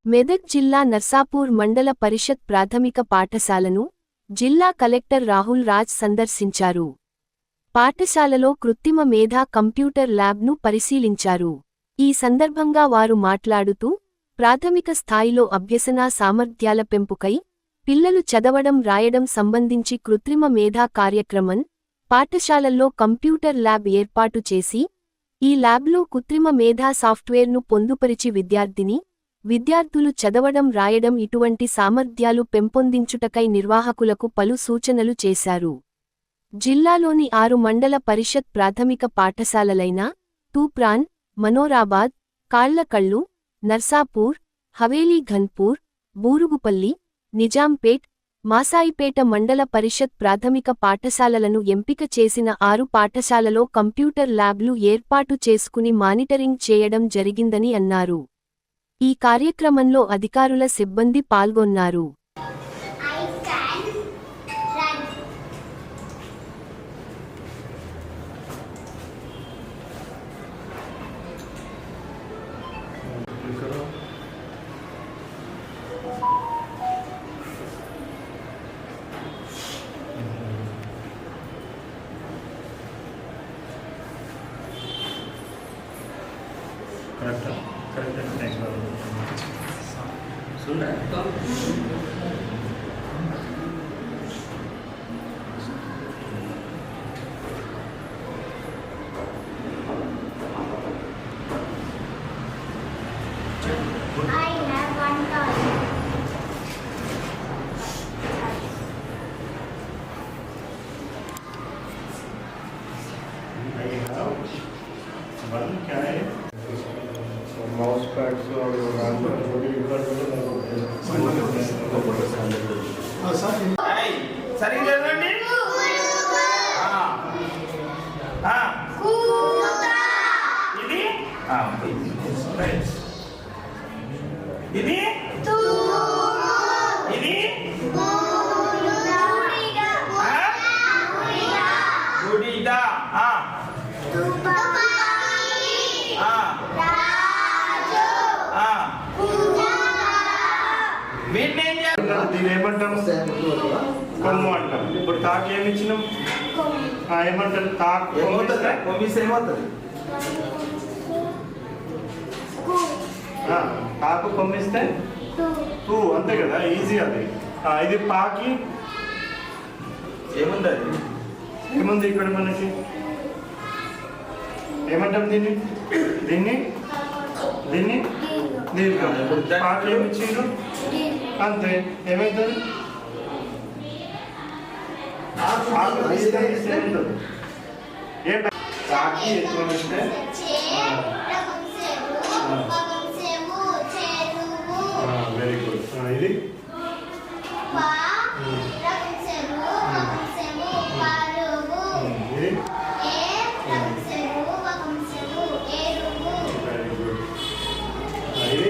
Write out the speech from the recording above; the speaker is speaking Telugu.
మెదక్ జిల్లా నర్సాపూర్ మండల పరిషత్ ప్రాథమిక పాఠశాలను జిల్లా కలెక్టర్ రాహుల్ రాజ్ సందర్శించారు. పాఠశాలలో కృత్రిమ మేధా కంప్యూటర్ ల్యాబ్ను పరిశీలించారు. ఈ సందర్భంగా వారు మాట్లాడుతూ, ప్రాథమిక స్థాయిలో అభ్యసనా సామర్థ్యాల పెంపుకై పిల్లలు చదవడం రాయడం సంబంధించి కృత్రిమ మేధా కార్యక్రమం పాఠశాలల్లో కంప్యూటర్ ల్యాబ్ ఏర్పాటు చేసి, ఈ ల్యాబ్లో కృత్రిమ మేధా సాఫ్ట్వేర్ను పొందుపరిచి విద్యార్థులు చదవడం రాయడం ఇటువంటి సామర్థ్యాలు పెంపొందించుటకై నిర్వాహకులకు పలు సూచనలు చేశారు. జిల్లాలోని 6 మండల పరిషత్ ప్రాథమిక పాఠశాలలైన తూప్రాన్, మనోరాబాద్, కాళ్లకళ్ళు, నర్సాపూర్, హవేలీ ఘన్పూర్, బూరుగుపల్లి, నిజాంపేట్, మాసాయిపేట మండల పరిషత్ ప్రాథమిక పాఠశాలలను ఎంపిక చేసిన 6 పాఠశాలలో కంప్యూటర్ ల్యాబ్లు ఏర్పాటు చేసుకుని మానిటరింగ్ చేయడం జరిగిందని అన్నారు. ఈ కార్యక్రమంలో అధికారుల సిబ్బంది పాల్గొన్నారు. करेक्ट नेक्स्ट सुन रहा है I have one toy. I have one क्या है माउस पैड्स और सर ఇది ఇది గుడిదా దీని ఏమంటాం కొమ్ము అంటాం. ఇప్పుడు తాకు ఏమి ఇచ్చినాం ఏమంటారు తాకు తాకు కొమ్మిస్తే తూ అంతే కదా, ఈజీ అది. ఇది పాకి ఏముంది, అది ఏముంది ఇక్కడ మనకి ఏమంటాం దీన్ని దీన్ని దీన్ని దీర్ఘం. పాకి ఏమి ఇచ్చిండ్రు అంతే. ఏమవుతుంది తాకి ఎక్కువ ఇస్తే వెరీ గుడ్. ఇది వెరీ గుడ్. ఇది